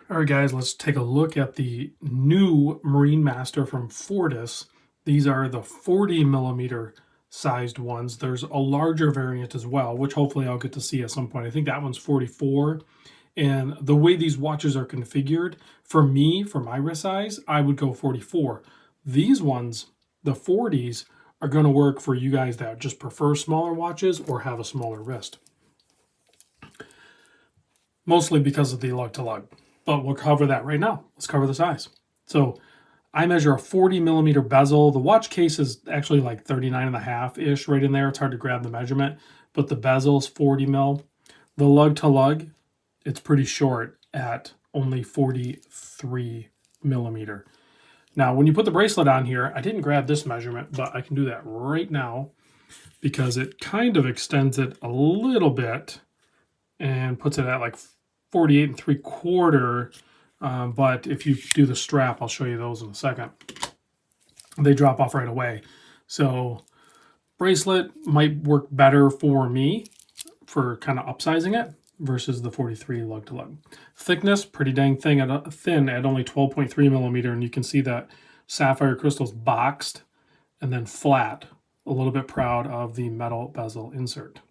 All right, guys, let's take a look at the new MarineMaster from Fortis. These are the 40 millimeter sized ones. There's a larger variant as well, which hopefully I'll get to see at some point. I think that one's 44. And the way these watches are configured, for me, for my wrist size, I would go 44. These ones, the 40s, are going to work for you guys that just prefer smaller watches or have a smaller wrist. Mostly because of the lug to lug. But we'll cover that right now. Let's cover the size. So I measure a 40 millimeter bezel. The watch case is actually like 39 and a half-ish right in there. It's hard to grab the measurement, but the bezel is 40 mil. The lug to lug, it's pretty short at only 43 millimeter. Now, when you put the bracelet on here, I didn't grab this measurement, but I can do that right now because it kind of extends it a little bit and puts it at like 48 and 3/4. But if you do the strap, I'll show you those in a second. They drop off right away. So bracelet might work better for me for kind of upsizing it versus the 43 lug to lug. Thickness, pretty dang thin at only 12.3 millimeter. And you can see that sapphire crystal's boxed and then flat. A little bit proud of the metal bezel insert.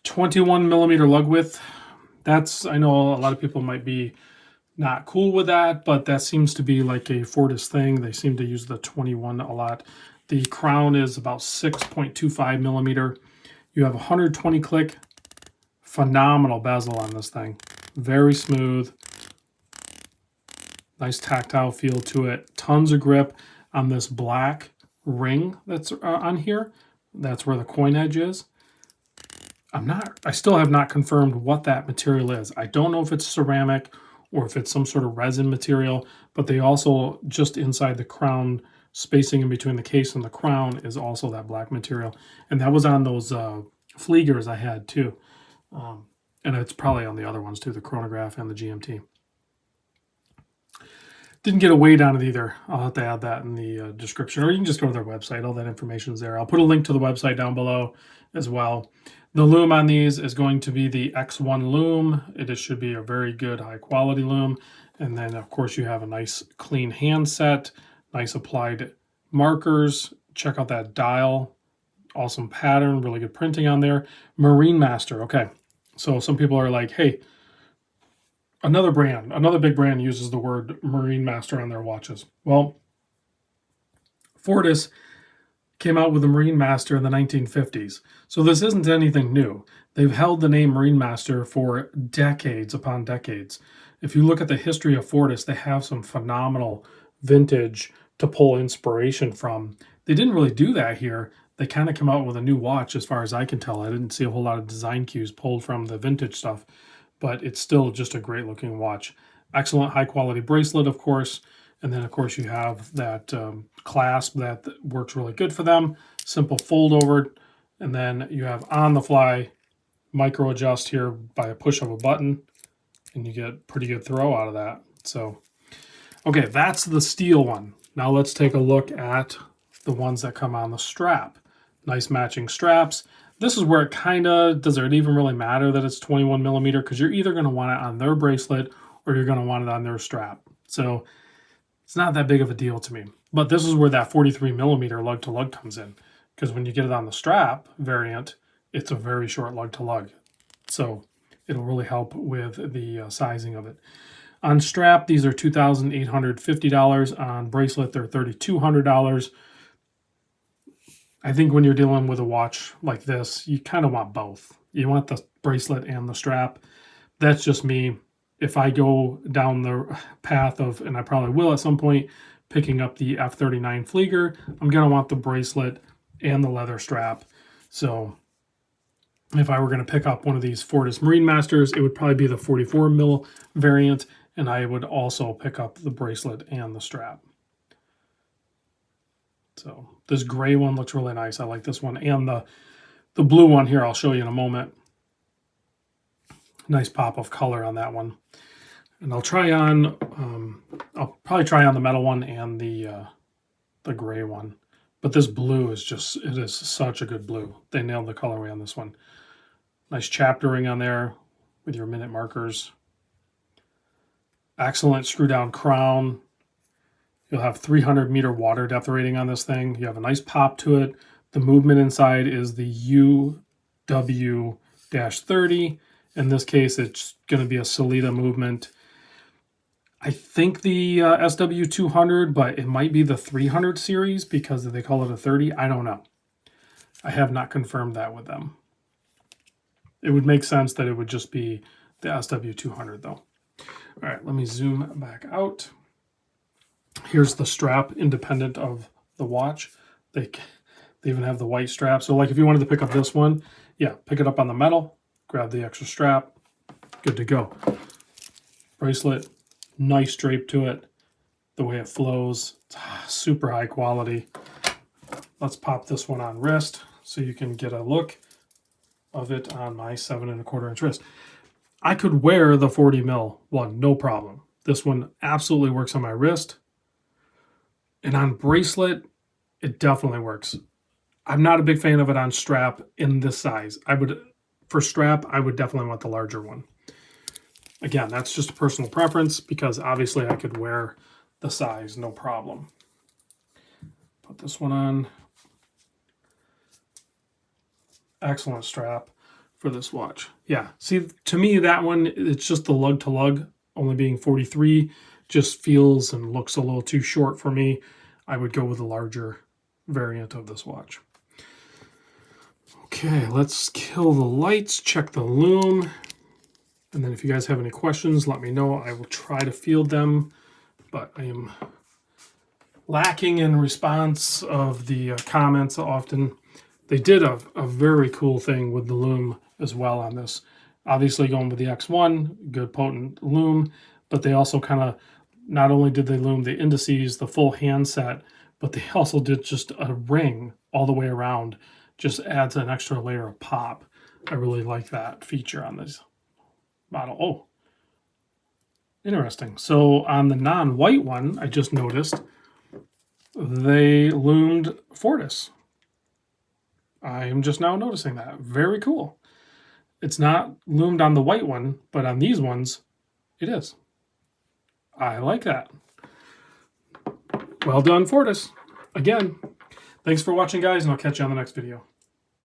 21 millimeter lug width. That's, I know a lot of people might be not cool with that, but that seems to be like a Fortis thing. They seem to use the 21 a lot. The crown is about 6.25 millimeter. You have 120 click, phenomenal bezel on this thing. Very smooth, nice tactile feel to it. Tons of grip on this black ring that's on here. That's where the coin edge is. I still have not confirmed what that material is. I don't know if it's ceramic or if it's some sort of resin material, but they also, just inside the crown, spacing in between the case and the crown is also that black material. And that was on those Fliegers I had too. And it's probably on the other ones too, the chronograph and the GMT. Didn't get a weight on it either. I'll have to add that in the description, or you can just go to their website. All that information is there. I'll put a link to the website down below as well. The loom on these is going to be the X1 loom. It should be a very good high quality loom. And then of course you have a nice clean handset, nice applied markers. Check out that dial. Awesome pattern, really good printing on there. MarineMaster, okay. So some people are like, hey, another big brand uses the word MarineMaster on their watches. Well, Fortis came out with the MarineMaster in the 1950s. So this isn't anything new. They've held the name MarineMaster for decades upon decades. If you look at the history of Fortis, they have some phenomenal vintage to pull inspiration from. They didn't really do that here. They kind of come out with a new watch as far as I can tell. I didn't see a whole lot of design cues pulled from the vintage stuff, but it's still just a great looking watch. Excellent high quality bracelet, of course. And then, of course, you have that clasp that works really good for them. Simple fold over. And then you have on the fly micro adjust here by a push of a button. And you get pretty good throw out of that. So, okay, that's the steel one. Now let's take a look at the ones that come on the strap. Nice matching straps. This is where it kind of, does it even really matter that it's 21 millimeter? Because you're either going to want it on their bracelet or you're going to want it on their strap. So it's not that big of a deal to me. But this is where that 43 millimeter lug to lug comes in. Because when you get it on the strap variant, it's a very short lug to lug. So it'll really help with the sizing of it. On strap, these are $2,850. On bracelet, they're $3,200. I think when you're dealing with a watch like this, you kind of want both. You want the bracelet and the strap. That's just me. If I go down the path of, and I probably will at some point, picking up the F39 Flieger, I'm going to want the bracelet and the leather strap. So if I were going to pick up one of these Fortis MarineMasters, it would probably be the 44 mil variant, and I would also pick up the bracelet and the strap. So this gray one looks really nice. I like this one. And the blue one here, I'll show you in a moment. Nice pop of color on that one. And I'll probably try on the metal one and the gray one. But this blue is just, it is such a good blue. They nailed the colorway on this one. Nice chapter ring on there. with your minute markers. Excellent screw down crown. You'll have 300-meter water depth rating on this thing. You have a nice pop to it. The movement inside is the UW-30. In this case, it's going to be a Salida movement. I think the SW200, but it might be the 300 series because they call it a 30. I don't know. I have not confirmed that with them. It would make sense that it would just be the SW200 though. All right, let me zoom back out. Here's the strap independent of the watch. They even have the white strap. So like if you wanted to pick up this one, yeah, pick it up on the metal, grab the extra strap, good to go. Bracelet, nice drape to it. The way it flows, it's super high quality. Let's pop this one on wrist so you can get a look of it on my 7¼ inch wrist. I could wear the 40 mil one, no problem. This one absolutely works on my wrist. And on bracelet, it definitely works. I'm not a big fan of it on strap in this size. For strap, I would definitely want the larger one. Again, that's just a personal preference because obviously I could wear the size, no problem. Put this one on. Excellent strap for this watch. Yeah, see, to me, that one, it's just the lug to lug, only being 43, just feels and looks a little too short for me. I would go with a larger variant of this watch. Okay, let's kill the lights, check the lume, and then if you guys have any questions, let me know. I will try to field them, but I am lacking in response of the comments often. They did a very cool thing with the lume as well on this. Obviously going with the X1, good potent lume, but they also kind of, not only did they lume the indices, the full handset, but they also did just a ring all the way around. Just adds an extra layer of pop. I really like that feature on this model. Oh, interesting. So on the non-white one, I just noticed they loomed Fortis. I'm just now noticing that. Very cool. It's not loomed on the white one, but on these ones, it is. I like that. Well done, Fortis. Again, thanks for watching, guys, and I'll catch you on the next video.